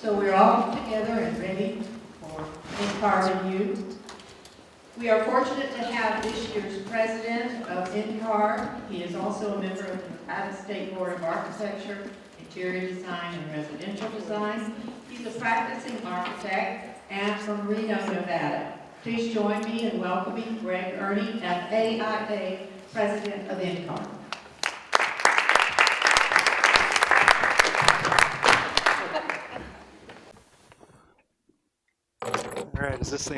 So we're all together and ready for NCARB and you. We are fortunate to have this year's president of NCARB. He is also a member of the Nevada State Board of Architecture, Interior Design, and Residential Design. He's a practicing architect and from Reno, Nevada. Please join me in welcoming Greg Erny, FAIA president of NCARB. All right, is this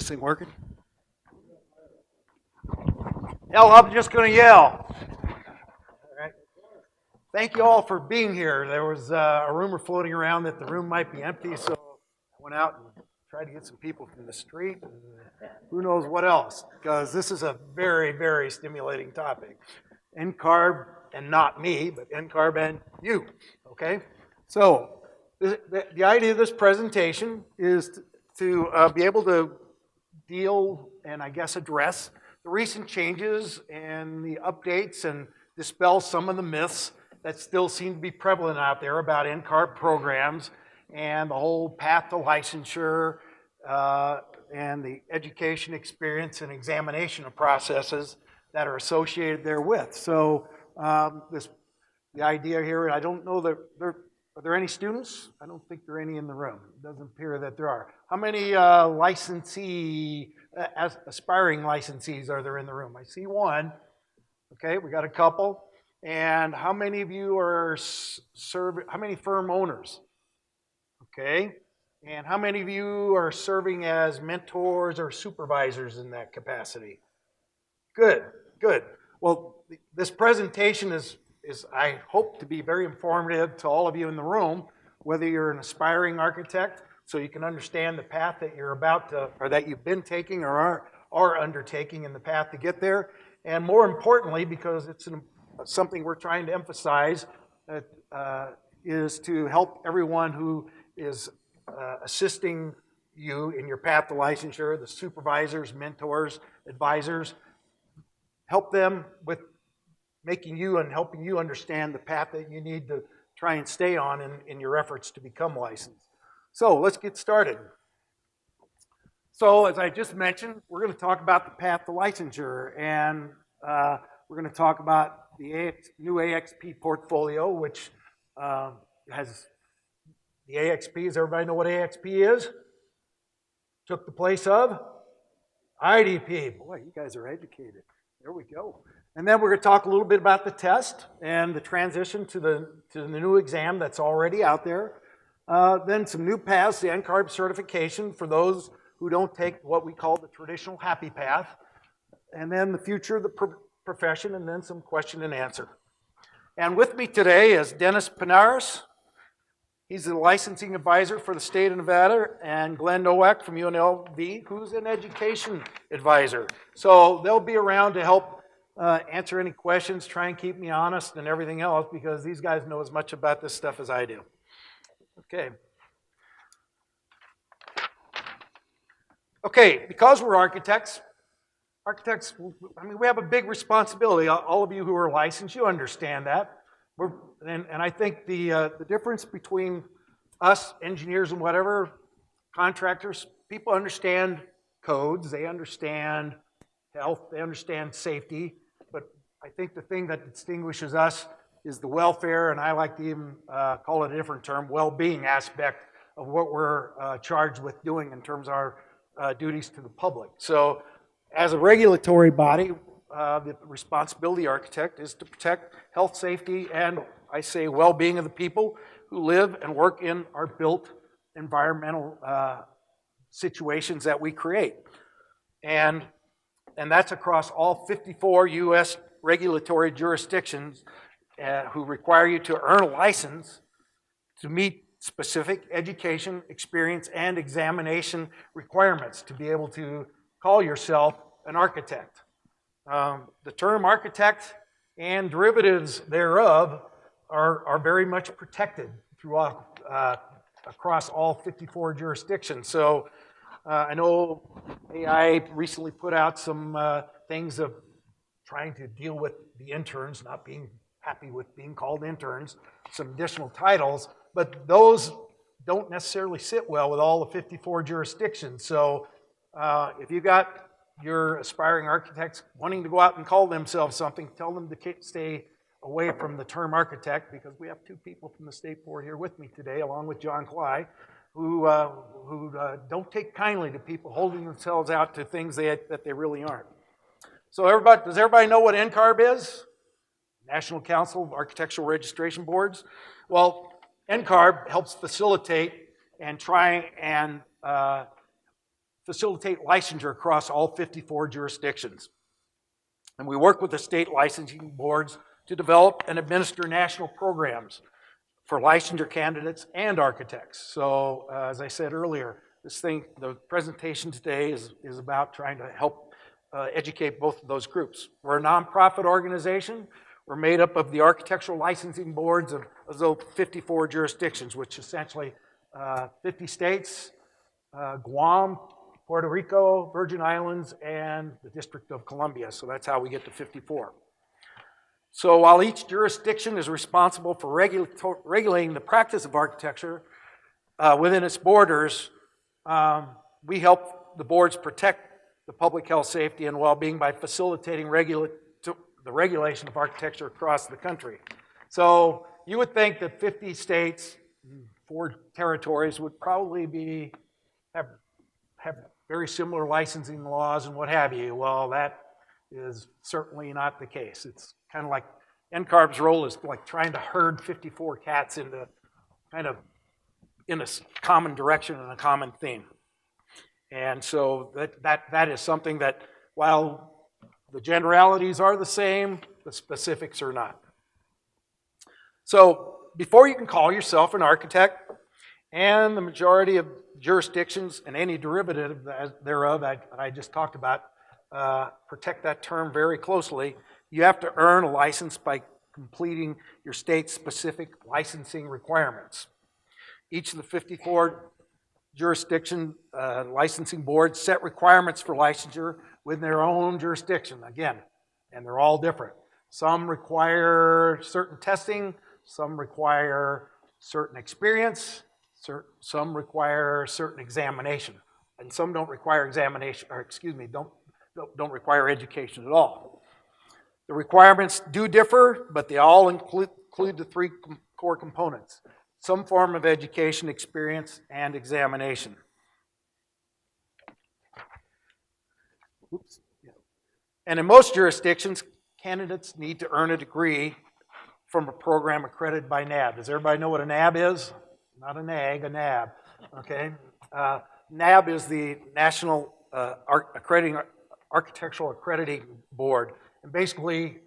thing working? Hell, I'm just going to yell. All right. Thank you all for being here. There was a rumor floating around that the room might be empty, so I went out and tried to get some people from the street and who knows what else, because this is a very, very stimulating topic. NCARB, and not me, but NCARB and you, okay? So the idea of this presentation is to be able to deal and I guess address the recent changes and the updates and dispel some of the myths that still seem to be prevalent out there about NCARB programs and the whole path to licensure and the education experience and examination of processes that are associated therewith. So the idea here, I don't know that are there any students? I don't think there are any in the room. It doesn't appear that there are. How many aspiring licensees are there in the room? I see one. Okay, we got a couple. And how many of you are how many firm owners? Okay. And how many of you are serving as mentors or supervisors in that capacity? Good, good. Well, this presentation is I hope to be very informative to all of you in the room, whether you're an aspiring architect, so you can understand the path that you're about to, or that you've been taking or are undertaking in the path to get there, and more importantly, because it's something we're trying to emphasize, is to help everyone who is assisting you in your path to licensure, the supervisors, mentors, advisors, help them with making you and helping you understand the path that you need to try and stay on in your efforts to become licensed. So let's get started. So as I just mentioned, we're going to talk about the path to licensure, and we're going to talk about the new AXP portfolio, which has the AXP. Does everybody know what AXP is? Took the place of IDP. Boy, you guys are educated. There we go. And then we're going to talk a little bit about the test and the transition to the new exam that's already out there. Then some new paths, the NCARB certification for those who don't take what we call the traditional happy path. And then the future of the profession, and then some question and answer. And with me today is Dennis Panars. He's the licensing advisor for the state of Nevada, and Glenn Nowak from UNLV, who's an education advisor. So they'll be around to help answer any questions, try and keep me honest and everything else, because these guys know as much about this stuff as I do. Okay. Okay, because we're architects, I mean, we have a big responsibility. All of you who are licensed, you understand that. And I think the difference between us, engineers and whatever, contractors, people understand codes, they understand health, they understand safety, but I think the thing that distinguishes us is the welfare, and I like to even call it a different term, well-being aspect of what we're charged with doing in terms of our duties to the public. So as a regulatory body, the responsibility of the architect is to protect health, safety, and I say well-being of the people who live and work in our built environmental situations that we create. And that's across all 54 U.S. regulatory jurisdictions who require you to earn a license to meet specific education, experience, and examination requirements to be able to call yourself an architect. The term architect and derivatives thereof are very much protected throughout across all 54 jurisdictions. So I know AI recently put out some things of trying to deal with the interns, not being happy with being called interns, some additional titles, but those don't necessarily sit well with all the 54 jurisdictions. So if you got your aspiring architects wanting to go out and call themselves something, tell them to stay away from the term architect, because we have two people from the state board here with me today, along with John Cly, who don't take kindly to people holding themselves out to things that they really aren't. So does everybody know what NCARB is? National Council of Architectural Registration Boards. Well, NCARB helps facilitate and try and facilitate licensure across all 54 jurisdictions. And we work with the state licensing boards to develop and administer national programs for licensure candidates and architects. So as I said earlier, the presentation today is about trying to help educate both of those groups. We're a nonprofit organization. We're made up of the architectural licensing boards of those 54 jurisdictions, which essentially 50 states, Guam, Puerto Rico, Virgin Islands, and the District of Columbia. So that's how we get to 54. So while each jurisdiction is responsible for regulating the practice of architecture within its borders, we help the boards protect the public health, safety, and well-being by facilitating the regulation of architecture across the country. So you would think that 50 states, 4 territories would probably have very similar licensing laws and what have you. Well, that is certainly not the case. It's kind of like NCARB's role is like trying to herd 54 cats into kind of in a common direction and a common theme. And so that is something that, while the generalities are the same, the specifics are not. So before you can call yourself an architect, and the majority of jurisdictions and any derivative thereof that I just talked about protect that term very closely, you have to earn a license by completing your state-specific licensing requirements. Each of the 54 jurisdiction licensing boards set requirements for licensure within their own jurisdiction, again, and they're all different. Some require certain testing, some require certain experience, some require certain examination, and some don't require examination, or excuse me, don't require education at all. The requirements do differ, but they all include the 3 core components: some form of education, experience, and examination. Oops. And in most jurisdictions, candidates need to earn a degree from a program accredited by NAB. Does everybody know what a NAB is? Not a NAG, a NAB, okay? NAB is the National Architectural Accrediting Board. And basically,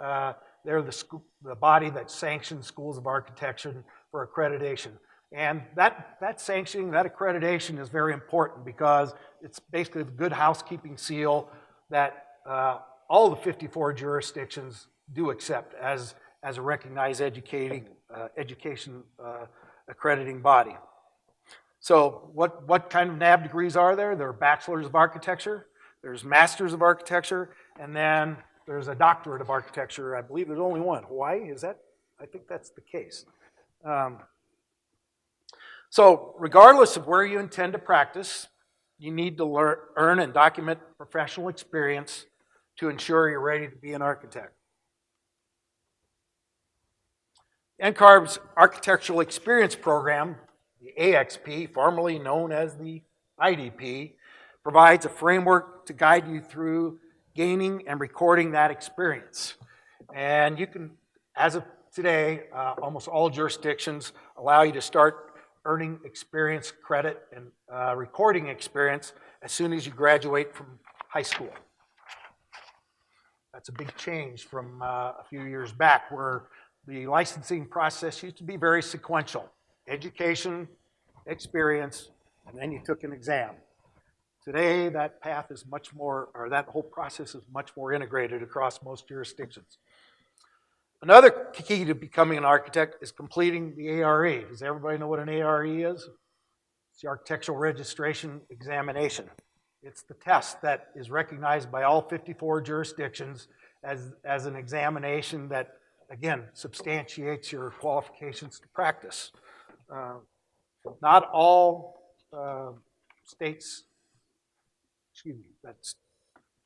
they're the body that sanctions schools of architecture for accreditation. And that sanctioning, that accreditation is very important because it's basically the good housekeeping seal that all the 54 jurisdictions do accept as a recognized education accrediting body. So what kind of NAB degrees are there? There are bachelors of architecture, there's masters of architecture, and then there's a doctorate of architecture. I believe there's only one. Hawaii, is that? I think that's the case. So regardless of where you intend to practice, you need to earn and document professional experience to ensure you're ready to be an architect. NCARB's Architectural Experience Program, the AXP, formerly known as the IDP, provides a framework to guide you through gaining and recording that experience. And you can, as of today, almost all jurisdictions allow you to start earning experience credit and recording experience as soon as you graduate from high school. That's a big change from a few years back, where the licensing process used to be very sequential. Education, experience, and then you took an exam. Today, that path is much more, or that whole process is much more integrated across most jurisdictions. Another key to becoming an architect is completing the ARE. Does everybody know what an ARE is? It's the Architectural Registration Examination. It's the test that is recognized by all 54 jurisdictions as an examination that, again, substantiates your qualifications to practice. Not all states, excuse me,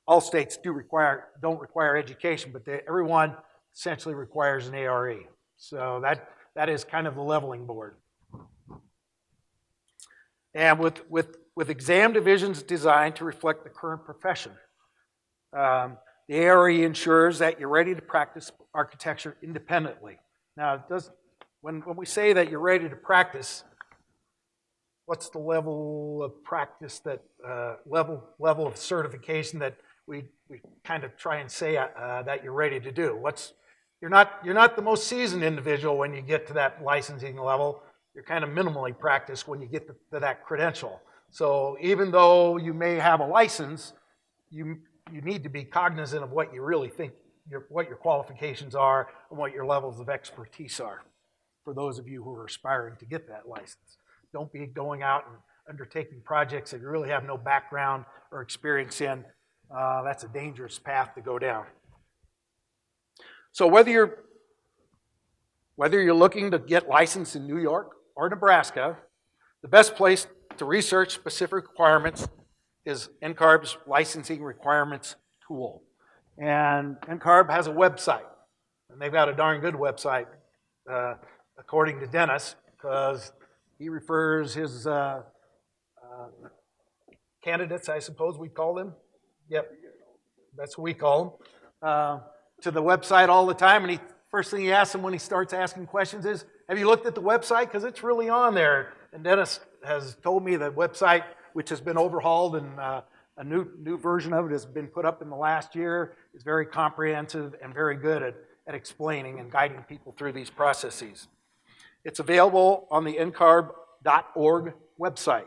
all states don't require education, but everyone essentially requires an ARE. So that is kind of the leveling board. And with exam divisions designed to reflect the current profession, the ARE ensures that you're ready to practice architecture independently. Now, when we say that you're ready to practice, what's the level of practice that level of certification that we kind of try and say that you're ready to do? You're not the most seasoned individual when you get to that licensing level. You're kind of minimally practiced when you get to that credential. So even though you may have a license, you need to be cognizant of what you really think, what your qualifications are and what your levels of expertise are for those of you who are aspiring to get that license. Don't be going out and undertaking projects that you really have no background or experience in. That's a dangerous path to go down. So whether you're looking to get licensed in New York or Nebraska, the best place to research specific requirements is NCARB's licensing requirements tool. And NCARB has a website, and they've got a darn good website, according to Dennis, because he refers his candidates, I suppose we call them. Yep, that's what we call them, to the website all the time. And first thing he asks them when he starts asking questions is, have you looked at the website? Because it's really on there. And Dennis has told me the website, which has been overhauled and a new version of it has been put up in the last year, is very comprehensive and very good at explaining and guiding people through these processes. It's available on the NCARB.org website.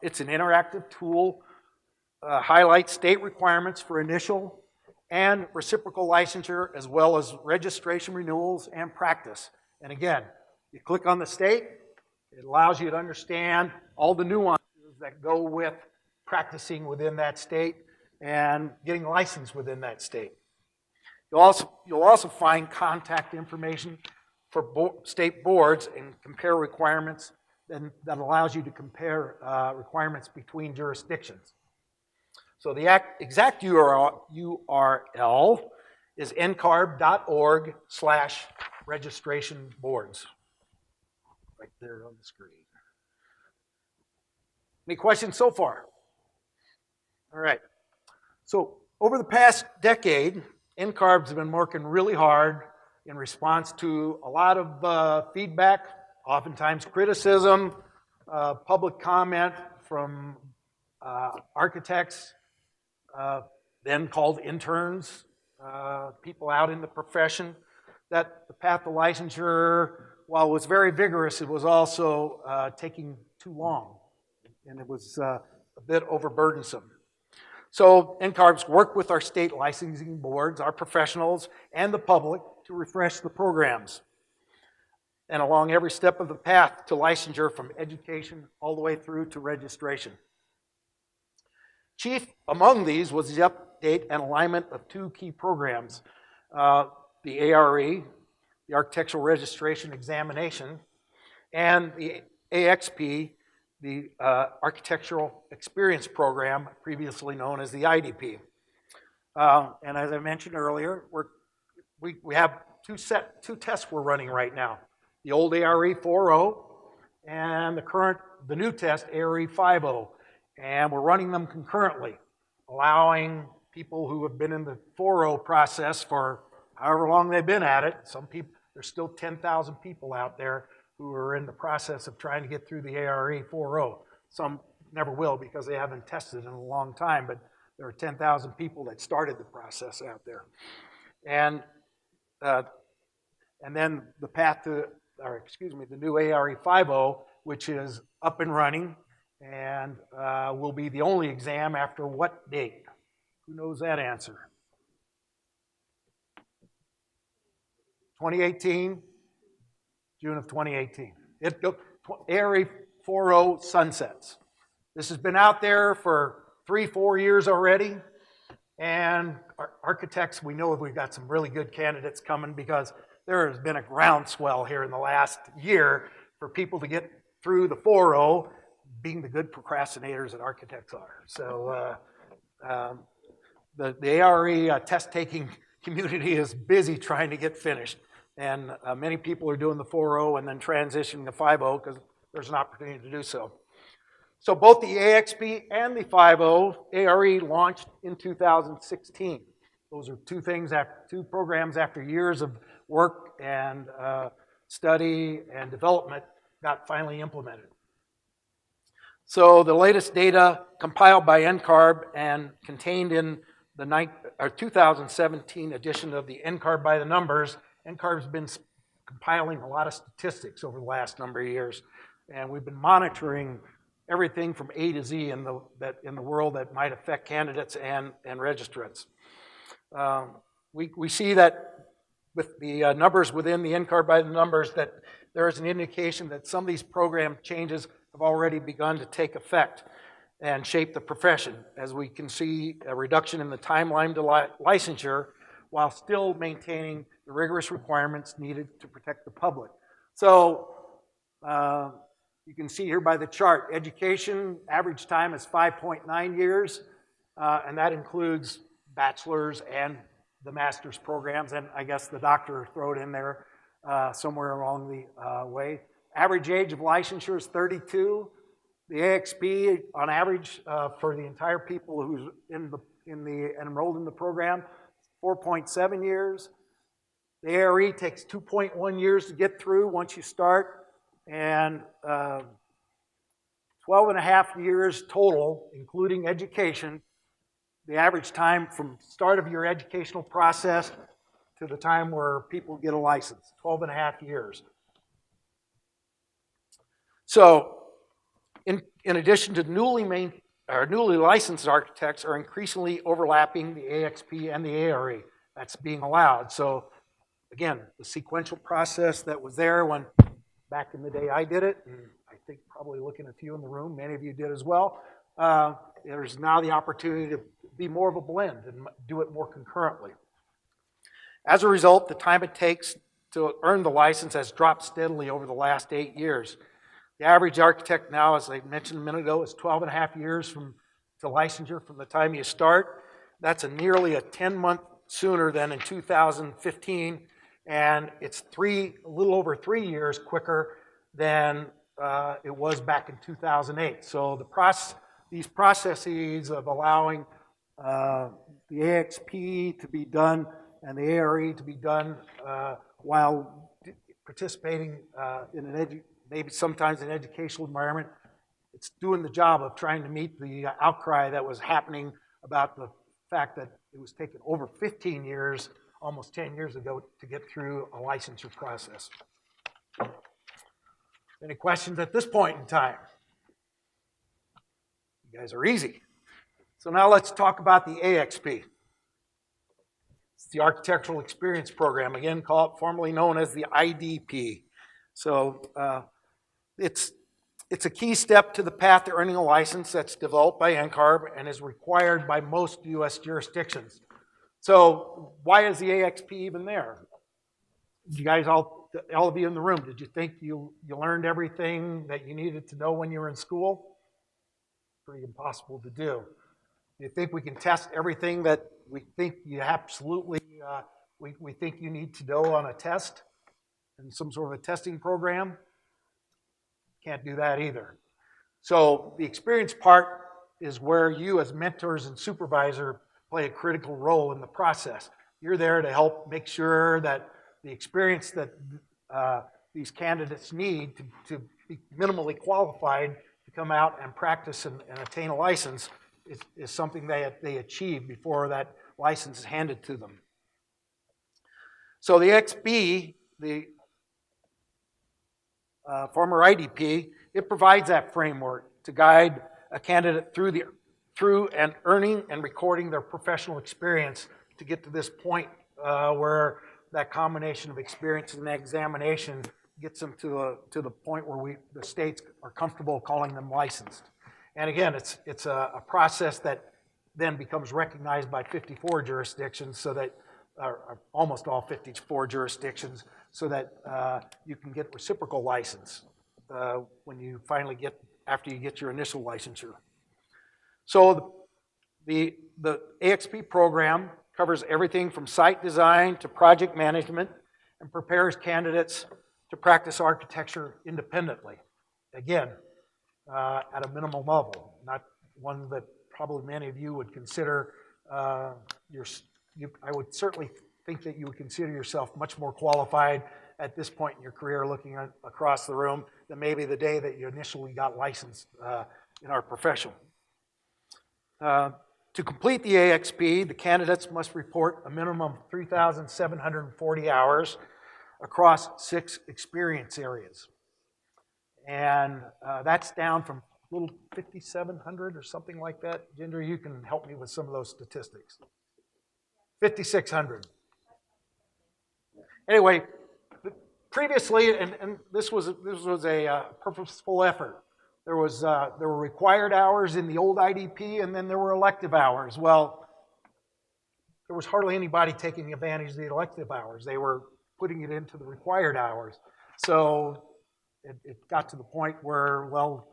It's an interactive tool, highlights state requirements for initial and reciprocal licensure, as well as registration renewals and practice. And again, you click on the state, it allows you to understand all the nuances that go with practicing within that state and getting licensed within that state. You'll also find contact information for state boards and compare requirements, and that allows you to compare requirements between jurisdictions. So the exact URL is ncarb.org/registration boards. Right there on the screen. Any questions so far? All right. So over the past decade, NCARB's been working really hard in response to a lot of feedback, oftentimes criticism, public comment from architects, then called interns, people out in the profession, that the path to licensure, while it was very vigorous, it was also taking too long, and it was a bit overburdensome. So NCARB's worked with our state licensing boards, our professionals, and the public to refresh the programs, and along every step of the path to licensure, from education all the way through to registration. Chief among these was the update and alignment of two key programs, the ARE, the Architectural Registration Examination, and the AXP, the Architectural Experience Program, previously known as the IDP. And as I mentioned earlier, we have two tests we're running right now. The old ARE 4.0 and the new test, ARE 5.0. And we're running them concurrently, allowing people who have been in the 4.0 process for however long they've been at it. Some people, there's still 10,000 people out there who are in the process of trying to get through the ARE 4.0. Some never will because they haven't tested in a long time, but there are 10,000 people that started the process out there. And then the path to, the new ARE 5.0, which is up and running, and will be the only exam after what date? Who knows that answer? 2018, June of 2018. ARE 4.0 sunsets. This has been out there for 3-4 years already, and architects, we know we've got some really good candidates coming because there has been a groundswell here in the last year for people to get through the 4.0, being the good procrastinators that architects are. So the ARE test-taking community is busy trying to get finished. And many people are doing the 4.0 and then transitioning to 5.0 because there's an opportunity to do so. So both the AXP and the 5.0 ARE launched in 2016. Those are two programs after years of work and study and development got finally implemented. So the latest data compiled by NCARB and contained in the 2017 edition of the NCARB by the Numbers. NCARB's been compiling a lot of statistics over the last number of years, and we've been monitoring everything from A to Z in the world that might affect candidates and registrants. We see that with the numbers within the NCARB by the Numbers that there is an indication that some of these program changes have already begun to take effect and shape the profession, as we can see a reduction in the timeline to licensure while still maintaining the rigorous requirements needed to protect the public. So you can see here by the chart, education average time is 5.9 years, and that includes bachelor's and the master's programs, and I guess the doctor throw it in there somewhere along the way. Average age of licensure is 32. The AXP, on average, for the entire people who's enrolled in the program, 4.7 years. The ARE takes 2.1 years to get through once you start, and 12.5 years total, including education. The average time from start of your educational process to the time where people get a license, 12.5 years. So, in addition to newly licensed architects are increasingly overlapping the AXP and the ARE. That's being allowed. So, again, the sequential process that was there when back in the day I did it, and I think probably looking at a few in the room, many of you did as well. There's now the opportunity to be more of a blend and do it more concurrently. As a result, the time it takes to earn the license has dropped steadily over the last 8 years. The average architect now, as I mentioned a minute ago, is 12.5 years to licensure from the time you start. That's nearly a 10-month sooner than in 2015, and it's a little over 3 years quicker than it was back in 2008. So these processes of allowing the AXP to be done and the ARE to be done while participating in maybe sometimes an educational environment, it's doing the job of trying to meet the outcry that was happening about the fact that it was taking over 15 years, almost 10 years ago, to get through a licensure process. Any questions at this point in time? You guys are easy. So now let's talk about the AXP. It's the Architectural Experience Program, again formerly known as the IDP. So it's a key step to the path to earning a license that's developed by NCARB and is required by most U.S. jurisdictions. So why is the AXP even there? You guys, all of you in the room, did you think you learned everything that you needed to know when you were in school? Pretty impossible to do. Do you think we can test everything that we think you absolutely, we think you need to know on a test in some sort of a testing program? Can't do that either. So the experience part is where you as mentors and supervisor play a critical role in the process. You're there to help make sure that the experience that these candidates need to be minimally qualified to come out and practice and attain a license is something they achieve before that license is handed to them. So the XB, the former IDP, it provides that framework to guide a candidate through and earning and recording their professional experience to get to this point where that combination of experience and examination gets them to the point where the states are comfortable calling them licensed. And again, it's a process that then becomes recognized by 54 jurisdictions, so that almost all 54 jurisdictions, so that you can get reciprocal license. when you finally after you get your initial licensure. So the AXP program covers everything from site design to project management and prepares candidates to practice architecture independently. Again, at a minimum level, not one that probably many of you would consider I would certainly think that you would consider yourself much more qualified at this point in your career looking across the room than maybe the day that you initially got licensed in our profession. To complete the AXP, the candidates must report a minimum of 3,740 hours across 6 experience areas. And that's down from a little 5,700 or something like that. Ginger, you can help me with some of those statistics. 5,600. Anyway, previously, and this was a purposeful effort. There were required hours in the old IDP, and then there were elective hours. Well, there was hardly anybody taking advantage of the elective hours. They were putting it into the required hours. So it got to the point where, well,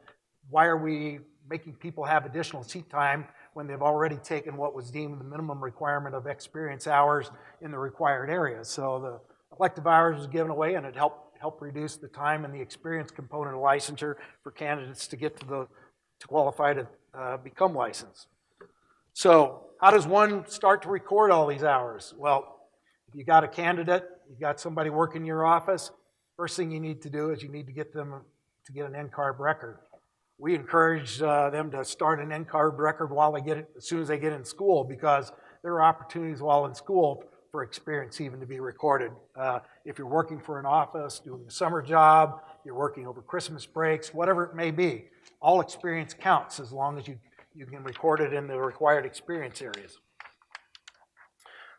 why are we making people have additional seat time when they've already taken what was deemed the minimum requirement of experience hours in the required areas? So the elective hours was given away, and it helped reduce the time and the experience component of licensure for candidates to get to qualify to become licensed. So how does one start to record all these hours? Well, if you got a candidate, you've got somebody working in your office, first thing you need to do is you need to get them to get an NCARB record. We encourage them to start an NCARB record as soon as they get in school, because there are opportunities while in school for experience even to be recorded. If you're working for an office, doing a summer job, you're working over Christmas breaks, whatever it may be, all experience counts as long as you can record it in the required experience areas.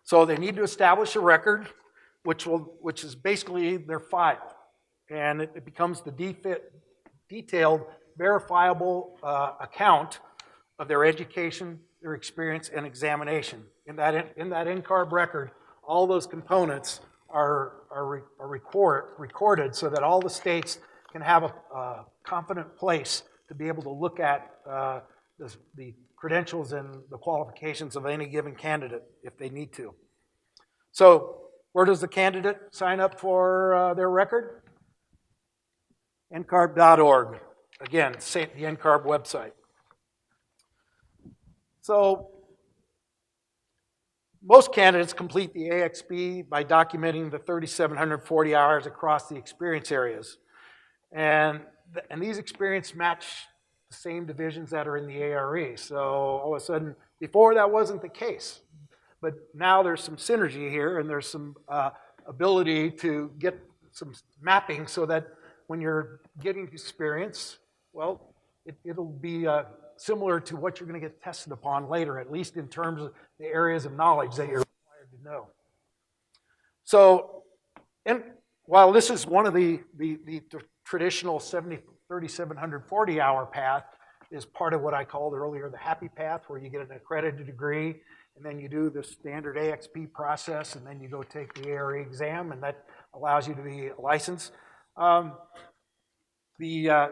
So they need to establish a record, which is basically their file, and it becomes the detailed, verifiable account of their education, their experience, and examination. In that NCARB record, all those components are recorded so that all the states can have a confident place to be able to look at the credentials and the qualifications of any given candidate if they need to. So where does the candidate sign up for their record? NCARB.org. Again, the NCARB website. So most candidates complete the AXP by documenting the 3,740 hours across the experience areas. And these experience match the same divisions that are in the ARE. So all of a sudden, before that wasn't the case. But now there's some synergy here, and there's some ability to get some mapping so that when you're getting experience, well, it'll be similar to what you're going to get tested upon later, at least in terms of the areas of knowledge that you're required to know. So, and while this is one of the traditional 3,740 hour path, is part of what I called earlier the happy path, where you get an accredited degree, and then you do the standard AXP process, and then you go take the ARE exam, and that allows you to be licensed. The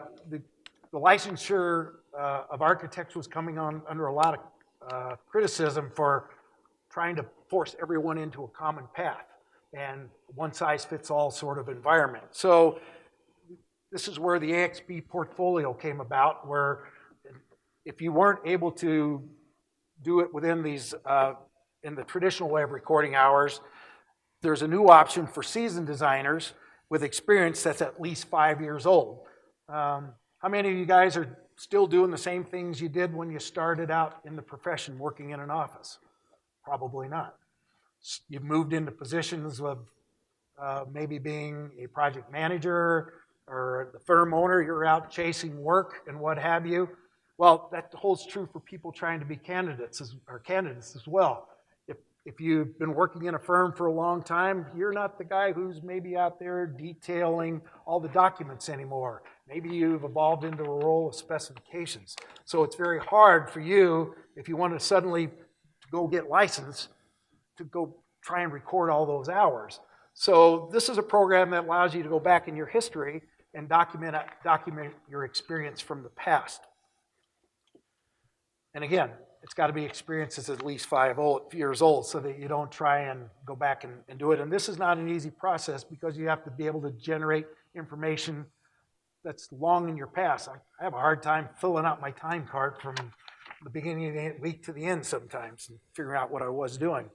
licensure of architects was coming on under a lot of criticism for trying to force everyone into a common path and one-size-fits-all sort of environment. So this is where the AXP portfolio came about, where if you weren't able to do it within these, in the traditional way of recording hours, there's a new option for seasoned designers with experience that's at least 5 years old. How many of you guys are still doing the same things you did when you started out in the profession working in an office? Probably not. You've moved into positions of maybe being a project manager or the firm owner, you're out chasing work and what have you. Well, that holds true for people trying to be candidates as well. If you've been working in a firm for a long time, you're not the guy who's maybe out there detailing all the documents anymore. Maybe you've evolved into a role of specifications. So it's very hard for you, if you want to suddenly go get licensed, to go try and record all those hours. So this is a program that allows you to go back in your history and document your experience from the past. And again, it's got to be experience that's at least 5 years old so that you don't try and go back and do it. And this is not an easy process because you have to be able to generate information that's long in your past. I have a hard time filling out my time card from the beginning of the week to the end sometimes and figuring out what I was doing.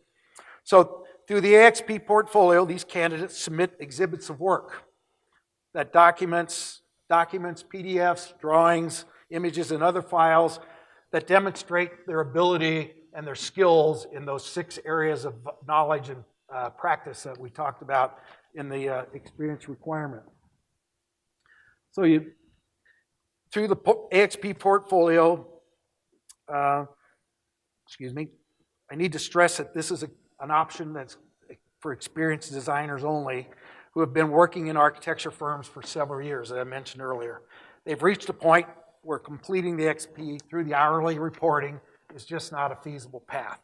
So through the AXP portfolio, these candidates submit exhibits of work that documents, PDFs, drawings, images, and other files that demonstrate their ability and their skills in those 6 areas of knowledge and practice that we talked about in the experience requirement. So through the AXP portfolio, I need to stress that this is an option that's for experienced designers only who have been working in architecture firms for several years, as I mentioned earlier. They've reached a point where completing the XP through the hourly reporting is just not a feasible path.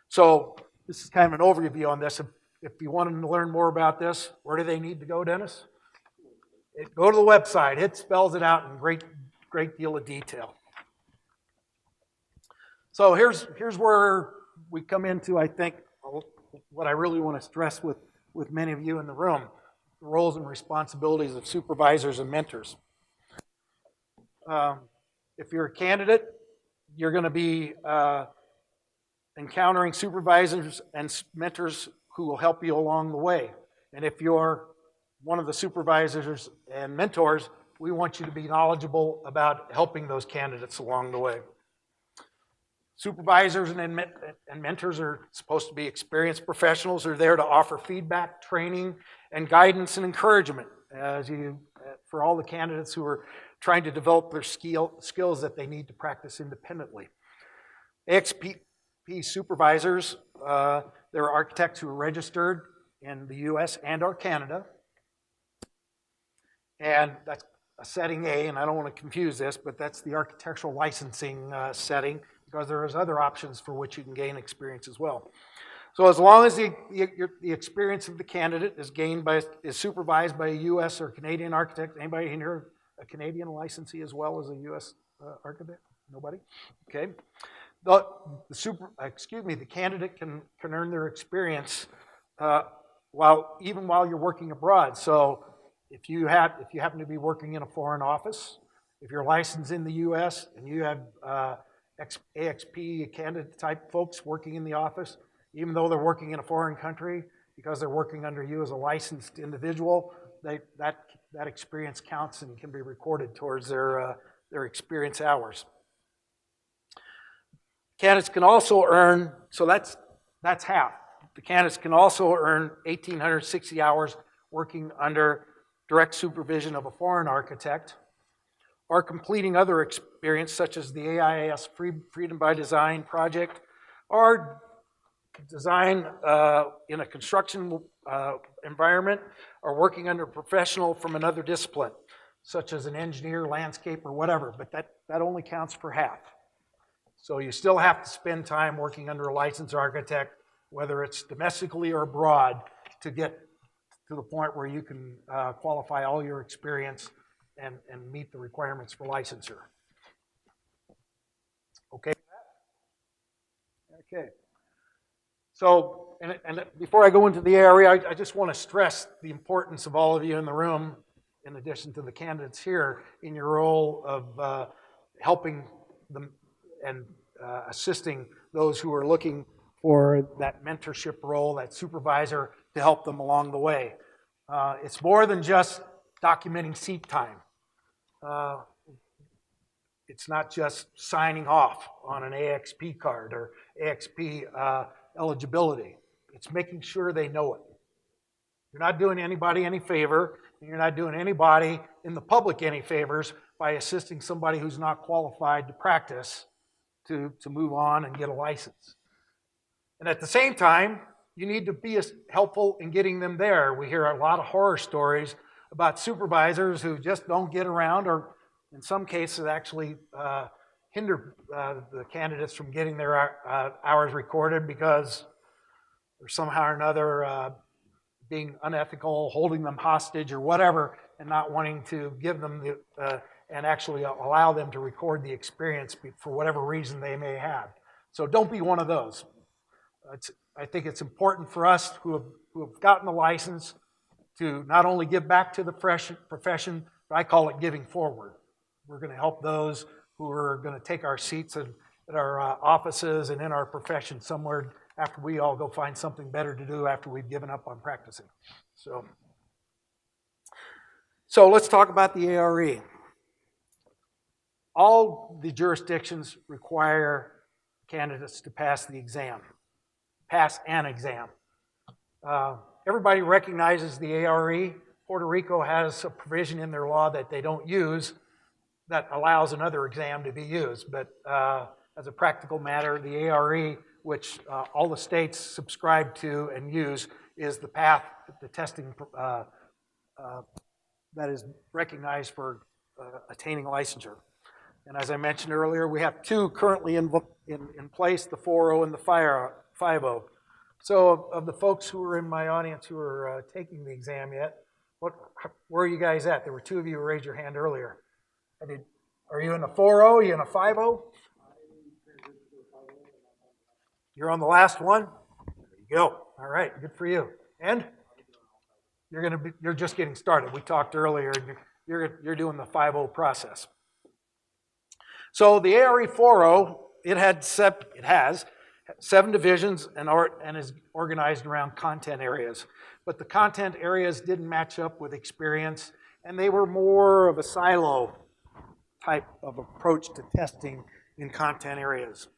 So this is kind of an overview on this. If you want to learn more about this, where do they need to go, Dennis? Go to the website. It spells it out in great deal of detail. So here's where we come into, I think, what I really want to stress with many of you in the room, the roles and responsibilities of supervisors and mentors. If you're a candidate, you're going to be encountering supervisors and mentors who will help you along the way. And if you're one of the supervisors and mentors, we want you to be knowledgeable about helping those candidates along the way. Supervisors and mentors are supposed to be experienced professionals who are there to offer feedback, training, and guidance and encouragement for all the candidates who are trying to develop their skills that they need to practice independently. AXP supervisors, they're architects who are registered in the US and or Canada. And that's a setting A, and I don't want to confuse this, but that's the architectural licensing setting, because there is other options for which you can gain experience as well. So as long as the experience of the candidate is supervised by a U.S. or Canadian architect, anybody in here a Canadian licensee as well as a U.S. architect? Nobody? Okay. The candidate can earn their experience while you're working abroad. So if you happen to be working in a foreign office, if you're licensed in the U.S. and you have AXP candidate type folks working in the office, even though they're working in a foreign country, because they're working under you as a licensed individual, that experience counts and can be recorded towards their experience hours. Candidates can also earn, so that's half. The candidates can also earn 1,860 hours working under direct supervision of a foreign architect, or completing other experience such as the AIS Freedom by Design project, or design in a construction environment, or working under a professional from another discipline, such as an engineer, landscape, or whatever, but that only counts for half. So you still have to spend time working under a licensed architect, whether it's domestically or abroad, to get to the point where you can qualify all your experience and meet the requirements for licensure. Okay? Okay. So, and before I go into the area, I just want to stress the importance of all of you in the room, in addition to the candidates here, in your role of helping them and assisting those who are looking for that mentorship role, that supervisor, to help them along the way. It's more than just documenting seat time. It's not just signing off on an AXP card or AXP eligibility. It's making sure they know it. You're not doing anybody any favor, and you're not doing anybody in the public any favors by assisting somebody who's not qualified to practice to move on and get a license. And at the same time, you need to be helpful in getting them there. We hear a lot of horror stories about supervisors who just don't get around, or in some cases actually hinder the candidates from getting their hours recorded because they're somehow or another being unethical, holding them hostage or whatever, and not wanting to give them and actually allow them to record the experience for whatever reason they may have. So don't be one of those. I think it's important for us who have gotten the license to not only give back to the profession, but I call it giving forward. We're going to help those who are going to take our seats at our offices and in our profession somewhere after we all go find something better to do after we've given up on practicing. So let's talk about the ARE. All the jurisdictions require candidates to pass the exam, pass an exam. Everybody recognizes the ARE. Puerto Rico has a provision in their law that they don't use that allows another exam to be used. But as a practical matter, the ARE, which all the states subscribe to and use, is the path, the testing that is recognized for attaining licensure. And as I mentioned earlier, we have two currently in place, the 4.0 and the 5.0. So of the folks who are in my audience who are taking the exam yet, where are you guys at? There were two of you who raised your hand earlier. Are you in a 4.0? Are you in a 5.0? You're on the last one? There you go. All right, good for you. And you're just getting started. We talked earlier, you're doing the 5.0 process. So the ARE 4.0, it has 7 divisions and is organized around content areas. But the content areas didn't match up with experience, and they were more of a silo type of approach to testing in content areas.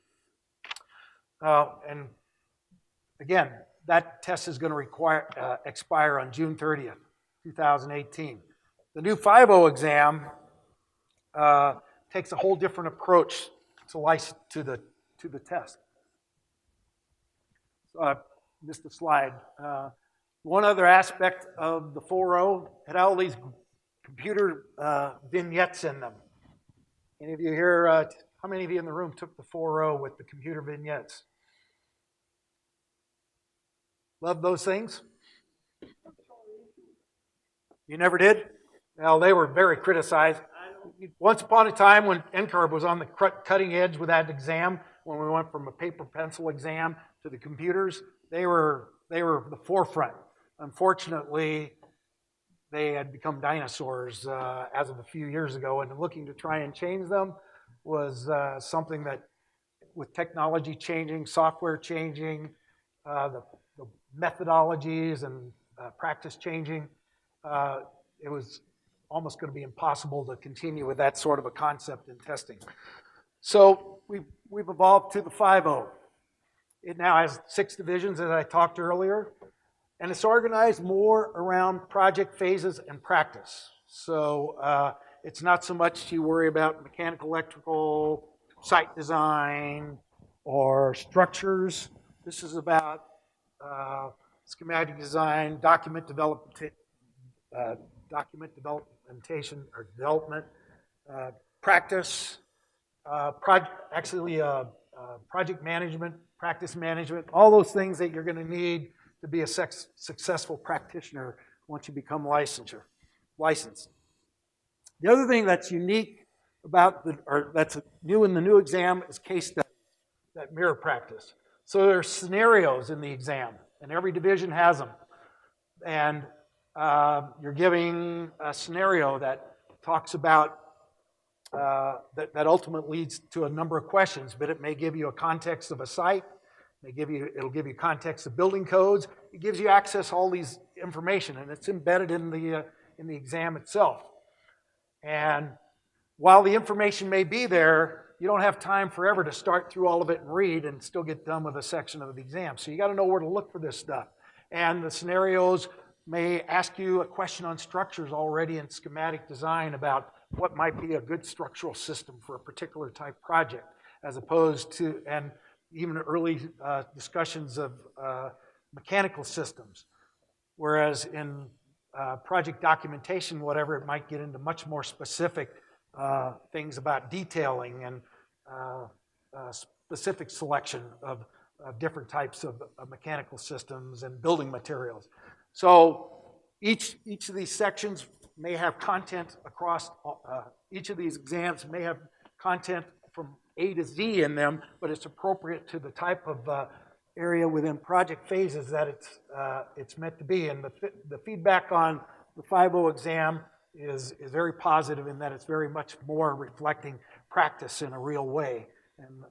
And again, that test is going to expire on June 30th, 2018. The new 5.0 exam takes a whole different approach to the test. Missed a slide. One other aspect of the 4.0 had all these computer vignettes in them. Any of you here, how many of you in the room took the 4.0 with the computer vignettes? Love those things? You never did? Well, they were very criticized. Once upon a time when NCARB was on the cutting edge with that exam, when we went from a paper pencil exam to the computers, they were the forefront. Unfortunately, they had become dinosaurs as of a few years ago, and looking to try and change them was something that, with technology changing, software changing, the methodologies and practice changing, it was almost going to be impossible to continue with that sort of a concept in testing. So we've evolved to the 5.0. It now has 6 divisions, as I talked earlier, and it's organized more around project phases and practice. So it's not so much you worry about mechanical, electrical, site design, or structures. This is about schematic design, document developmentation or development, practice, project management, practice management, all those things that you're going to need to be a successful practitioner once you become licensed. The other thing that's unique that's new in the new exam is case studies that mirror practice. So there are scenarios in the exam, and every division has them. And you're giving a scenario that talks about that ultimately leads to a number of questions, but it may give you a context of a site. It'll give you context of building codes. It gives you access to all these information, and it's embedded in the exam itself. And while the information may be there, you don't have time forever to start through all of it and read and still get done with a section of the exam. So you got to know where to look for this stuff. And the scenarios may ask you a question on structures already in schematic design about what might be a good structural system for a particular type project, as opposed to, and even early discussions of mechanical systems. Whereas in project documentation, whatever, it might get into much more specific things about detailing and specific selection of different types of mechanical systems and building materials. So each of these sections may have content across each of these exams, may have content from A to Z in them, but it's appropriate to the type of area within project phases that it's meant to be. And the feedback on the 5.0 exam is very positive in that it's very much more reflecting practice in a real way and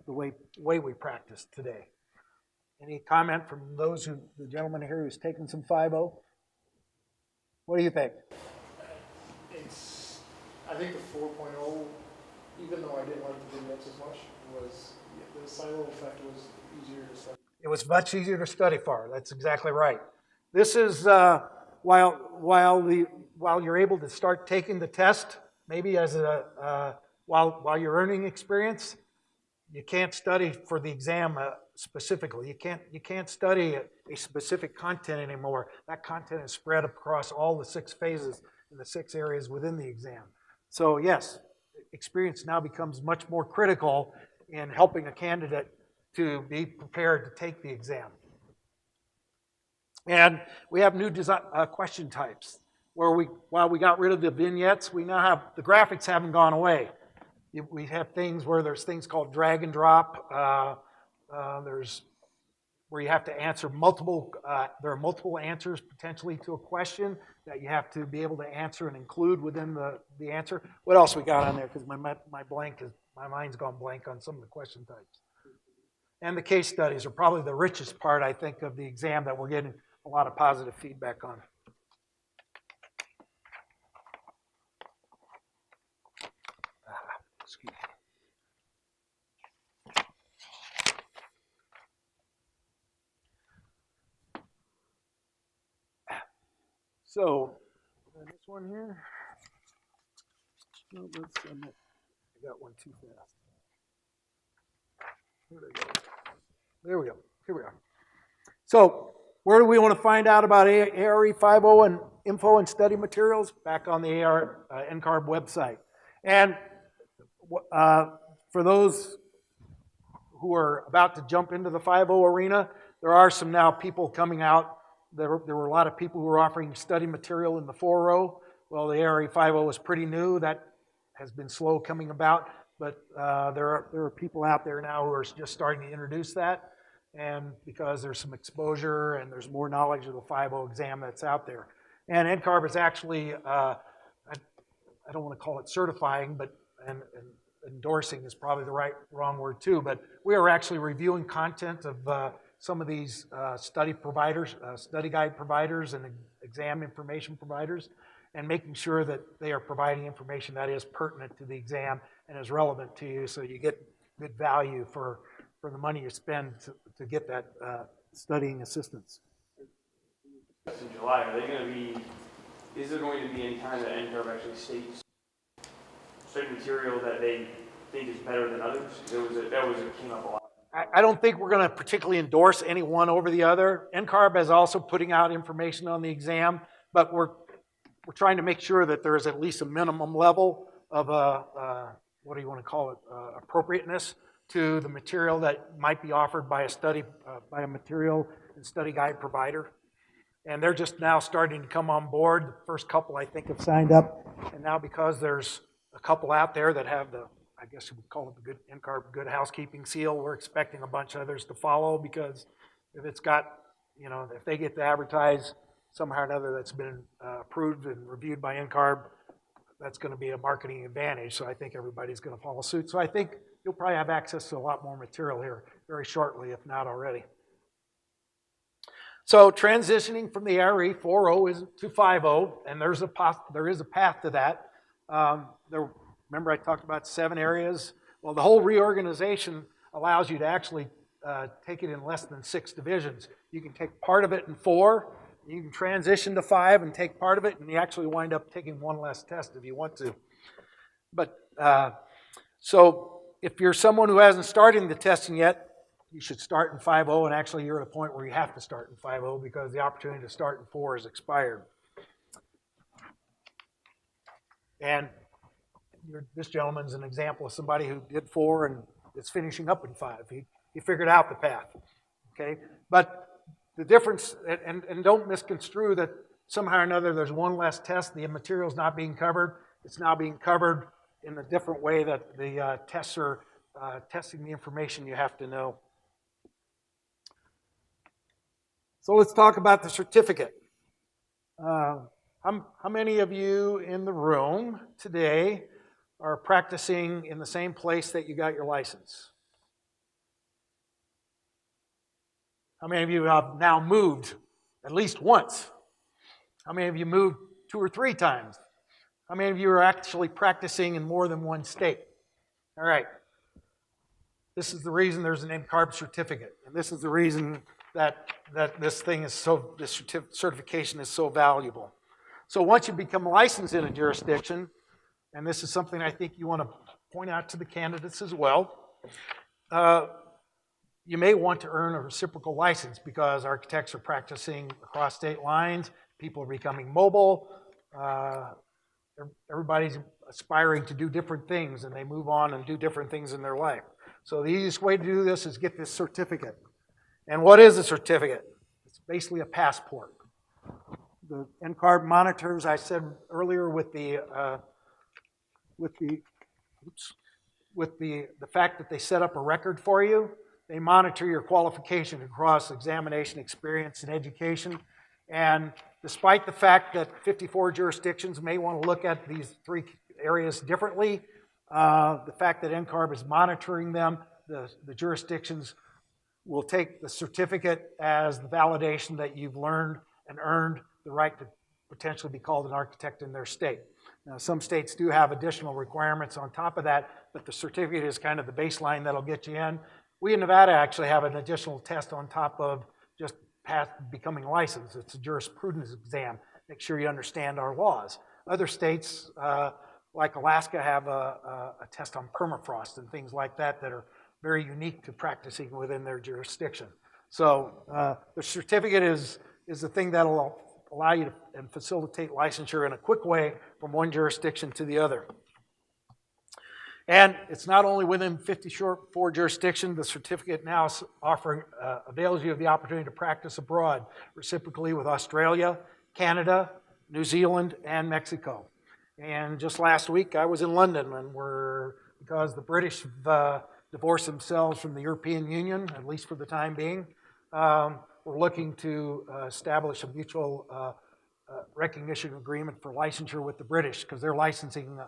the way we practice today. Any comment from the gentleman here who's taken some 5.0? What do you think? I think the 4.0, even though I didn't like the vignettes as much, was the silo effect was easier to study. It was much easier to study for. That's exactly right. This is while you're able to start taking the test, maybe as while you're earning experience, you can't study for the exam specifically. You can't study a specific content anymore. That content is spread across all the 6 phases and the 6 areas within the exam. So yes, experience now becomes much more critical in helping a candidate to be prepared to take the exam. And we have new question types where while we got rid of the vignettes, we now have, the graphics haven't gone away. We have things where there's things called drag and drop. There's where you have to answer there are multiple answers potentially to a question that you have to be able to answer and include within the answer. What else we got on there? Because my mind's gone blank on some of the question types. And the case studies are probably the richest part, I think, of the exam that we're getting a lot of positive feedback on. Excuse me. So, this one here. No, let's submit. I got one too fast. There we go. Here we are. So, where do we want to find out about ARE 5.0 and info and study materials? Back on the NCARB website. And for those who are about to jump into the 5.0 arena, there are some now people coming out. There were a lot of people who were offering study material in the 4.0. Well, the ARE 5.0 is pretty new. That has been slow coming about, but there are people out there now who are just starting to introduce that, and because there's some exposure and there's more knowledge of the 5.0 exam that's out there. And NCARB is actually, I don't want to call it certifying, but and endorsing is probably the wrong word too, but we are actually reviewing content of some of these study providers, study guide providers and exam information providers, and making sure that they are providing information that is pertinent to the exam and is relevant to you, so you get good value for the money you spend to get that studying assistance. In July, are they going to be, is there going to be any time that NCARB actually states study material that they think is better than others? That came up a lot. I don't think we're going to particularly endorse any one over the other. NCARB is also putting out information on the exam, but we're trying to make sure that there is at least a minimum level of what do you want to call it, appropriateness to the material that might be offered by a material and study guide provider. And they're just now starting to come on board. The first couple, I think, have signed up, and now because there's a couple out there that have I guess you would call it the good NCARB good housekeeping seal, we're expecting a bunch of others to follow, because if it's got, if they get to advertise somehow or another that's been approved and reviewed by NCARB, that's going to be a marketing advantage. So I think everybody's going to follow suit. So I think you'll probably have access to a lot more material here very shortly, if not already. So transitioning from the ARE 4.0 to 5.0, and there is a path to that. Remember I talked about 7 areas? Well, the whole reorganization allows you to actually take it in less than 6 divisions. You can take part of it in 4, you can transition to 5 and take part of it, and you actually wind up taking 1 less test if you want to. But so if you're someone who hasn't started the testing yet, you should start in 5.0, and actually you're at a point where you have to start in 5.0 because the opportunity to start in 4 has expired. And this gentleman's an example of somebody who did 4 and is finishing up in 5. He figured out the path, okay? But the difference, and don't misconstrue that somehow or another there's one less test, the material's not being covered, it's now being covered in a different way that the tests are testing the information you have to know. So let's talk about the certificate. How many of you in the room today are practicing in the same place that you got your license? How many of you have now moved at least once? How many of you moved 2 or 3 times? How many of you are actually practicing in more than one state? All right. This is the reason there's an NCARB certificate, and this is the reason that this thing is so, this certification is so valuable. So once you become licensed in a jurisdiction, and this is something I think you want to point out to the candidates as well, you may want to earn a reciprocal license because architects are practicing across state lines, people are becoming mobile, everybody's aspiring to do different things and they move on and do different things in their life. So the easiest way to do this is get this certificate. And what is a certificate? It's basically a passport. The NCARB monitors, I said earlier, with the fact that they set up a record for you, they monitor your qualification across examination, experience, and education. And despite the fact that 54 jurisdictions may want to look at these 3 areas differently, the fact that NCARB is monitoring them, the jurisdictions will take the certificate as the validation that you've learned and earned the right to potentially be called an architect in their state. Now, some states do have additional requirements on top of that, but the certificate is kind of the baseline that'll get you in. We in Nevada actually have an additional test on top of just becoming licensed. It's a jurisprudence exam. Make sure you understand our laws. Other states, like Alaska, have a test on permafrost and things like that that are very unique to practicing within their jurisdiction. So the certificate is the thing that will allow you to and facilitate licensure in a quick way from one jurisdiction to the other. And it's not only within 54 jurisdictions, the certificate now avails you of the opportunity to practice abroad, reciprocally with Australia, Canada, New Zealand, and Mexico. And just last week I was in London, and because the British divorced themselves from the European Union, at least for the time being, we're looking to establish a mutual recognition agreement for licensure with the British, because their licensing